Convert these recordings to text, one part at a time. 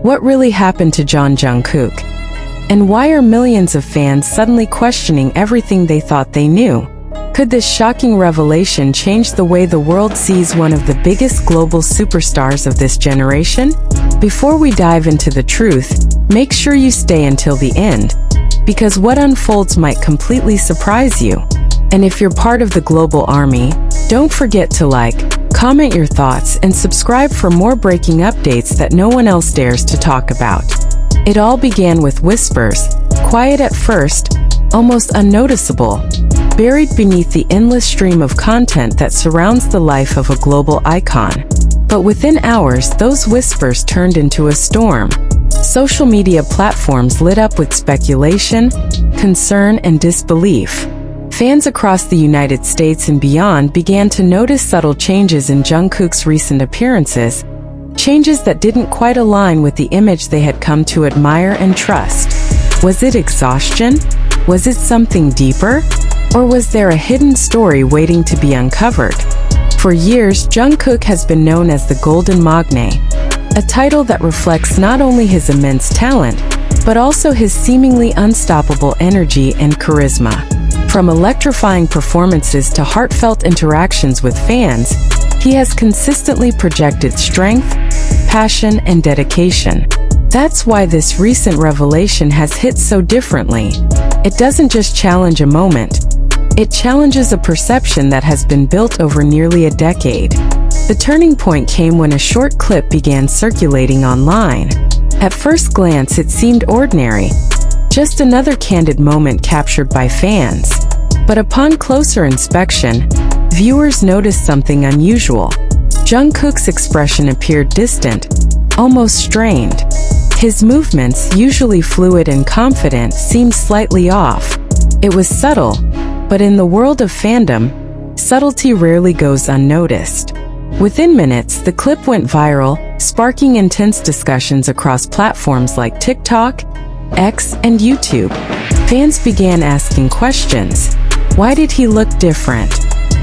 What really happened to Jungkook? And why are millions of fans suddenly questioning everything they thought they knew? Could this shocking revelation change the way the world sees one of the biggest global superstars of this generation? Before we dive into the truth, make sure you stay until the end, because what unfolds might completely surprise you. And if you're part of the global army, don't forget to like, comment your thoughts, and subscribe for more breaking updates that no one else dares to talk about. It all began with whispers, quiet at first, almost unnoticeable, buried beneath the endless stream of content that surrounds the life of a global icon. But within hours, those whispers turned into a storm. Social media platforms lit up with speculation, concern, and disbelief. Fans across the United States and beyond began to notice subtle changes in Jungkook's recent appearances, changes that didn't quite align with the image they had come to admire and trust. Was it exhaustion? Was it something deeper? Or was there a hidden story waiting to be uncovered? For years, Jungkook has been known as the Golden Magne, a title that reflects not only his immense talent, but also his seemingly unstoppable energy and charisma. From electrifying performances to heartfelt interactions with fans, he has consistently projected strength, passion, and dedication. That's why this recent revelation has hit so differently. It doesn't just challenge a moment, it challenges a perception that has been built over nearly a decade. The turning point came when a short clip began circulating online. At first glance, it seemed ordinary, just another candid moment captured by fans. But upon closer inspection, viewers noticed something unusual. Jungkook's expression appeared distant, almost strained. His movements, usually fluid and confident, seemed slightly off. It was subtle, but in the world of fandom, subtlety rarely goes unnoticed. Within minutes, the clip went viral, sparking intense discussions across platforms like TikTok, X, and YouTube. Fans began asking questions. Why did he look different?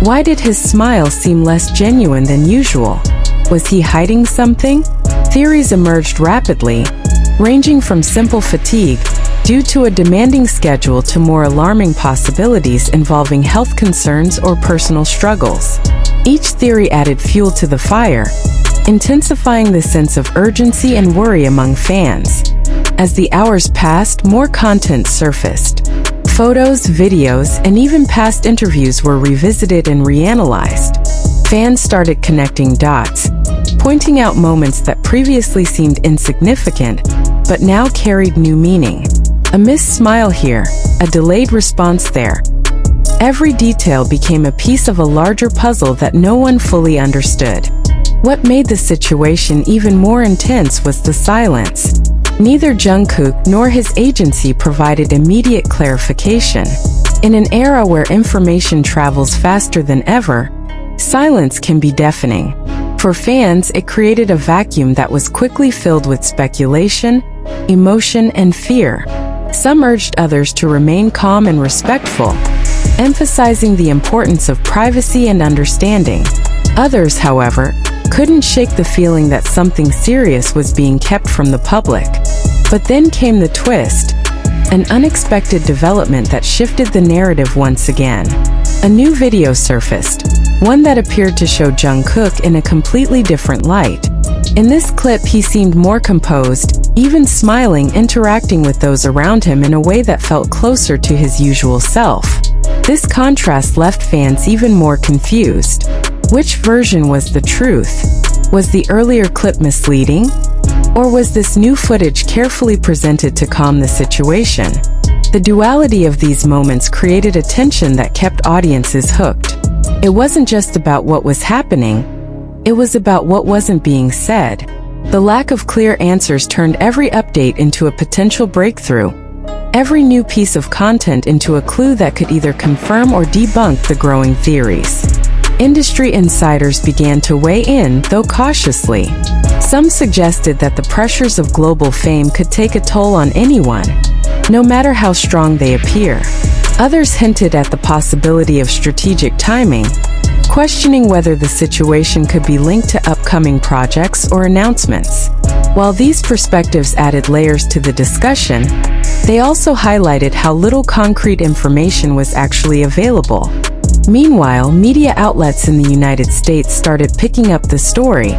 Why did his smile seem less genuine than usual? Was he hiding something? Theories emerged rapidly, ranging from simple fatigue due to a demanding schedule to more alarming possibilities involving health concerns or personal struggles. Each theory added fuel to the fire, intensifying the sense of urgency and worry among fans. As the hours passed, more content surfaced. Photos, videos, and even past interviews were revisited and reanalyzed. Fans started connecting dots, pointing out moments that previously seemed insignificant, but now carried new meaning. A missed smile here, a delayed response there. Every detail became a piece of a larger puzzle that no one fully understood. What made the situation even more intense was the silence. Neither Jungkook nor his agency provided immediate clarification. In an era where information travels faster than ever, silence can be deafening. For fans, it created a vacuum that was quickly filled with speculation, emotion, and fear. Some urged others to remain calm and respectful, emphasizing the importance of privacy and understanding. Others, however, couldn't shake the feeling that something serious was being kept from the public. But then came the twist, an unexpected development that shifted the narrative once again. A new video surfaced, one that appeared to show Jungkook in a completely different light. In this clip, he seemed more composed, even smiling, interacting with those around him in a way that felt closer to his usual self. This contrast left fans even more confused. Which version was the truth? Was the earlier clip misleading? Or was this new footage carefully presented to calm the situation? The duality of these moments created a tension that kept audiences hooked. It wasn't just about what was happening, it was about what wasn't being said. The lack of clear answers turned every update into a potential breakthrough, every new piece of content into a clue that could either confirm or debunk the growing theories. Industry insiders began to weigh in, though cautiously. Some suggested that the pressures of global fame could take a toll on anyone, no matter how strong they appear. Others hinted at the possibility of strategic timing, questioning whether the situation could be linked to upcoming projects or announcements. While these perspectives added layers to the discussion, they also highlighted how little concrete information was actually available. Meanwhile, media outlets in the United States started picking up the story,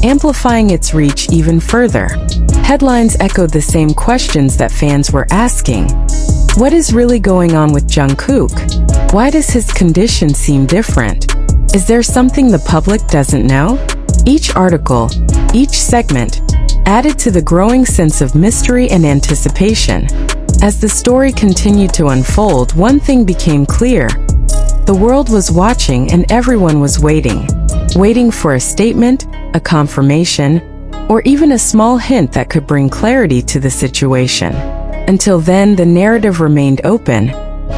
amplifying its reach even further. Headlines echoed the same questions that fans were asking. What is really going on with Jungkook? Why does his condition seem different? Is there something the public doesn't know? Each article, each segment, added to the growing sense of mystery and anticipation. As the story continued to unfold, one thing became clear. The world was watching and everyone was waiting for a statement, a confirmation, or even a small hint that could bring clarity to the situation. Until then, the narrative remained open,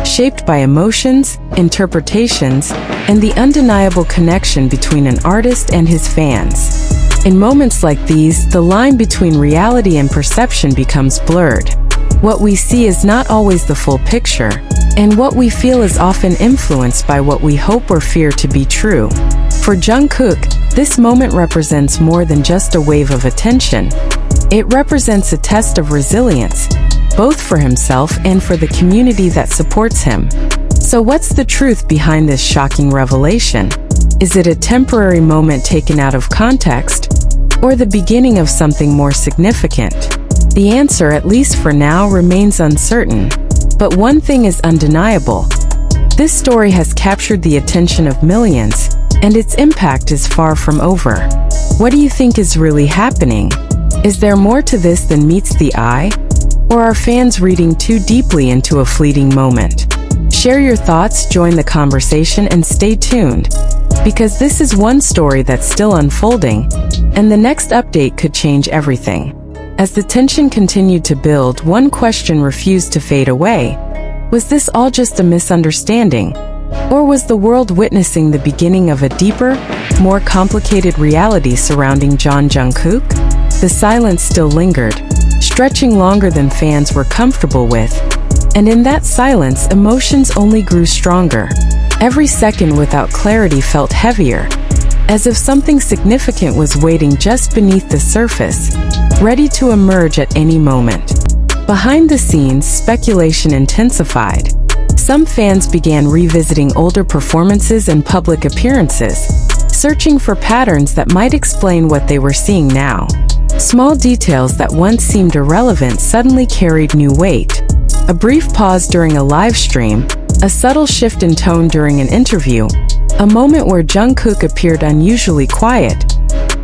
shaped by emotions, interpretations, and the undeniable connection between an artist and his fans. In moments like these, the line between reality and perception becomes blurred. What we see is not always the full picture, and what we feel is often influenced by what we hope or fear to be true. For Jungkook, this moment represents more than just a wave of attention. It represents a test of resilience, both for himself and for the community that supports him. So what's the truth behind this shocking revelation? Is it a temporary moment taken out of context, or the beginning of something more significant? The answer, at least for now, remains uncertain. But one thing is undeniable. This story has captured the attention of millions, and its impact is far from over. What do you think is really happening? Is there more to this than meets the eye? Or are fans reading too deeply into a fleeting moment? Share your thoughts, join the conversation, and stay tuned, because this is one story that's still unfolding, and the next update could change everything. As the tension continued to build, one question refused to fade away. Was this all just a misunderstanding? Or was the world witnessing the beginning of a deeper, more complicated reality surrounding Jungkook? The silence still lingered, stretching longer than fans were comfortable with. And in that silence, emotions only grew stronger. Every second without clarity felt heavier, as if something significant was waiting just beneath the surface, ready to emerge at any moment. Behind the scenes, speculation intensified. Some fans began revisiting older performances and public appearances, searching for patterns that might explain what they were seeing now. Small details that once seemed irrelevant suddenly carried new weight. A brief pause during a live stream, a subtle shift in tone during an interview, a moment where Jungkook appeared unusually quiet.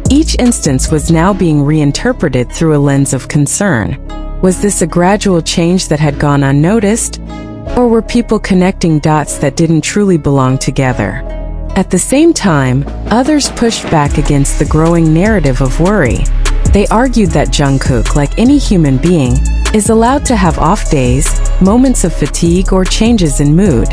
Each instance was now being reinterpreted through a lens of concern. Was this a gradual change that had gone unnoticed? Or were people connecting dots that didn't truly belong together? At the same time, others pushed back against the growing narrative of worry. They argued that Jungkook, like any human being, is allowed to have off days, moments of fatigue, or changes in mood.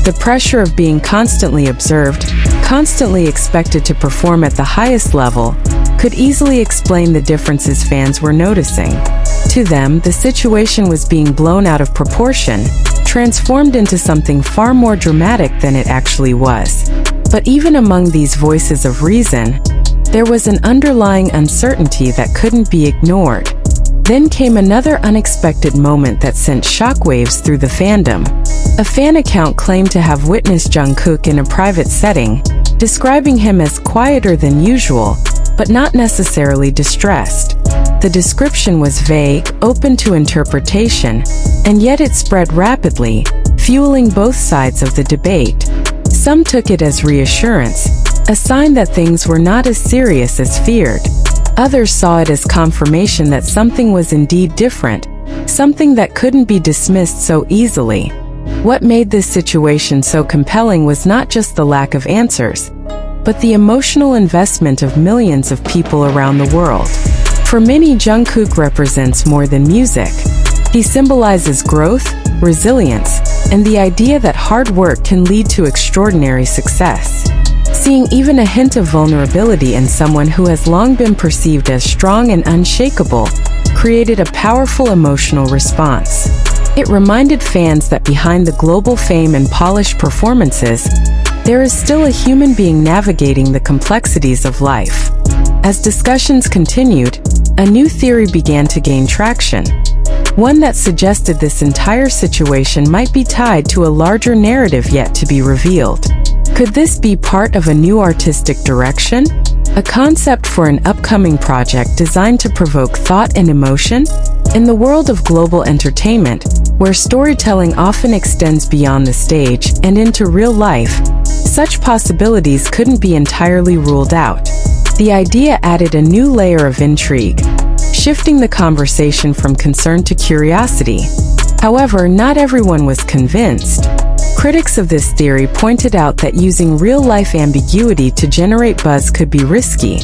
The pressure of being constantly observed, constantly expected to perform at the highest level, could easily explain the differences fans were noticing. To them, the situation was being blown out of proportion, transformed into something far more dramatic than it actually was. But even among these voices of reason, there was an underlying uncertainty that couldn't be ignored. Then came another unexpected moment that sent shockwaves through the fandom. A fan account claimed to have witnessed Jungkook in a private setting, describing him as quieter than usual, but not necessarily distressed. The description was vague, open to interpretation, and yet it spread rapidly, fueling both sides of the debate. Some took it as reassurance, a sign that things were not as serious as feared. Others saw it as confirmation that something was indeed different, something that couldn't be dismissed so easily. What made this situation so compelling was not just the lack of answers, but the emotional investment of millions of people around the world. For many, Jungkook represents more than music. He symbolizes growth, resilience, and the idea that hard work can lead to extraordinary success. Seeing even a hint of vulnerability in someone who has long been perceived as strong and unshakable created a powerful emotional response. It reminded fans that behind the global fame and polished performances, there is still a human being navigating the complexities of life. As discussions continued, a new theory began to gain traction. One that suggested this entire situation might be tied to a larger narrative yet to be revealed. Could this be part of a new artistic direction? A concept for an upcoming project designed to provoke thought and emotion? In the world of global entertainment, where storytelling often extends beyond the stage and into real life, such possibilities couldn't be entirely ruled out. The idea added a new layer of intrigue, shifting the conversation from concern to curiosity. However, not everyone was convinced. Critics of this theory pointed out that using real-life ambiguity to generate buzz could be risky,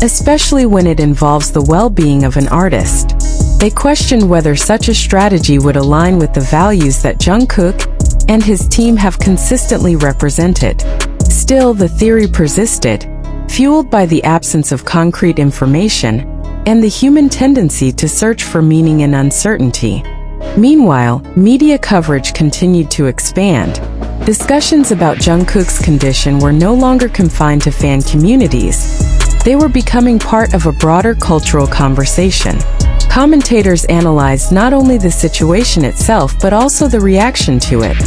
especially when it involves the well-being of an artist. They questioned whether such a strategy would align with the values that Jungkook and his team have consistently represented. Still, the theory persisted, fueled by the absence of concrete information and the human tendency to search for meaning in uncertainty. Meanwhile, media coverage continued to expand. Discussions about Jungkook's condition were no longer confined to fan communities. They were becoming part of a broader cultural conversation. Commentators analyzed not only the situation itself but also the reaction to it,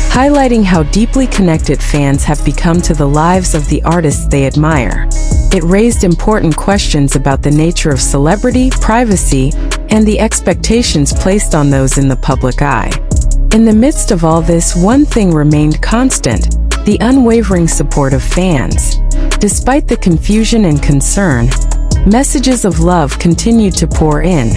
highlighting how deeply connected fans have become to the lives of the artists they admire. It raised important questions about the nature of celebrity, privacy, and the expectations placed on those in the public eye. In the midst of all this, one thing remained constant: the unwavering support of fans. Despite the confusion and concern, messages of love continued to pour in.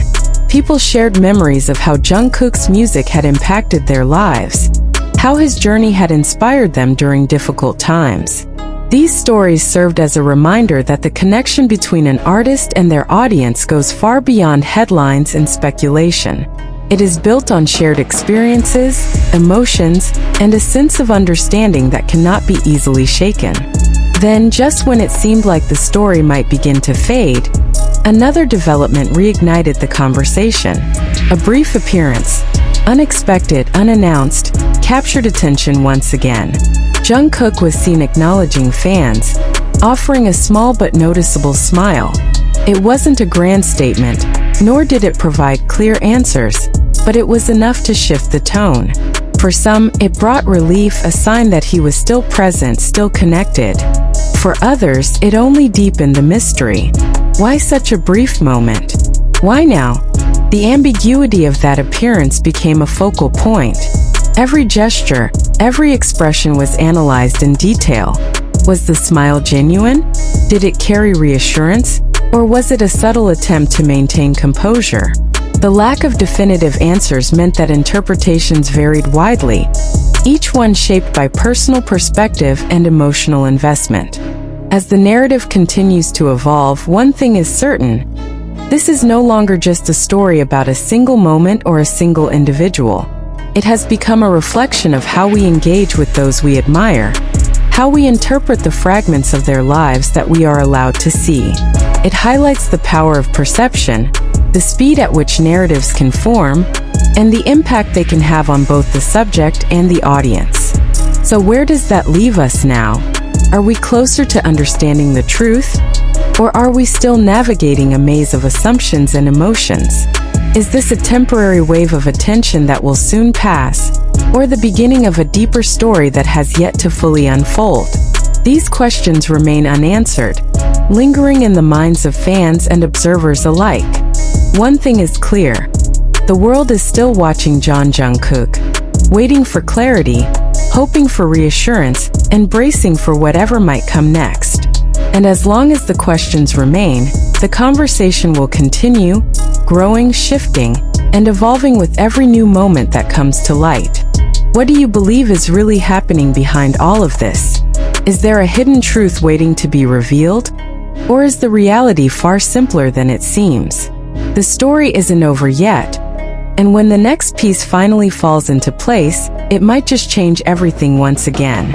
People shared memories of how Jungkook's music had impacted their lives, how his journey had inspired them during difficult times. These stories served as a reminder that the connection between an artist and their audience goes far beyond headlines and speculation. It is built on shared experiences, emotions, and a sense of understanding that cannot be easily shaken. Then, just when it seemed like the story might begin to fade, another development reignited the conversation. A brief appearance, unexpected, unannounced, captured attention once again. Jungkook was seen acknowledging fans, offering a small but noticeable smile. It wasn't a grand statement, nor did it provide clear answers, but it was enough to shift the tone. For some, it brought relief, a sign that he was still present, still connected. For others, it only deepened the mystery. Why such a brief moment? Why now? The ambiguity of that appearance became a focal point. Every gesture, every expression was analyzed in detail. Was the smile genuine? Did it carry reassurance? Or was it a subtle attempt to maintain composure? The lack of definitive answers meant that interpretations varied widely, each one shaped by personal perspective and emotional investment. As the narrative continues to evolve, one thing is certain: this is no longer just a story about a single moment or a single individual. It has become a reflection of how we engage with those we admire, how we interpret the fragments of their lives that we are allowed to see. It highlights the power of perception, the speed at which narratives can form, and the impact they can have on both the subject and the audience. So where does that leave us now? Are we closer to understanding the truth? Or are we still navigating a maze of assumptions and emotions? Is this a temporary wave of attention that will soon pass, or the beginning of a deeper story that has yet to fully unfold? These questions remain unanswered, lingering in the minds of fans and observers alike. One thing is clear: the world is still watching Jungkook, waiting for clarity, hoping for reassurance, and bracing for whatever might come next. And as long as the questions remain, the conversation will continue, growing, shifting, and evolving with every new moment that comes to light. What do you believe is really happening behind all of this? Is there a hidden truth waiting to be revealed? Or is the reality far simpler than it seems? The story isn't over yet, and when the next piece finally falls into place, it might just change everything once again.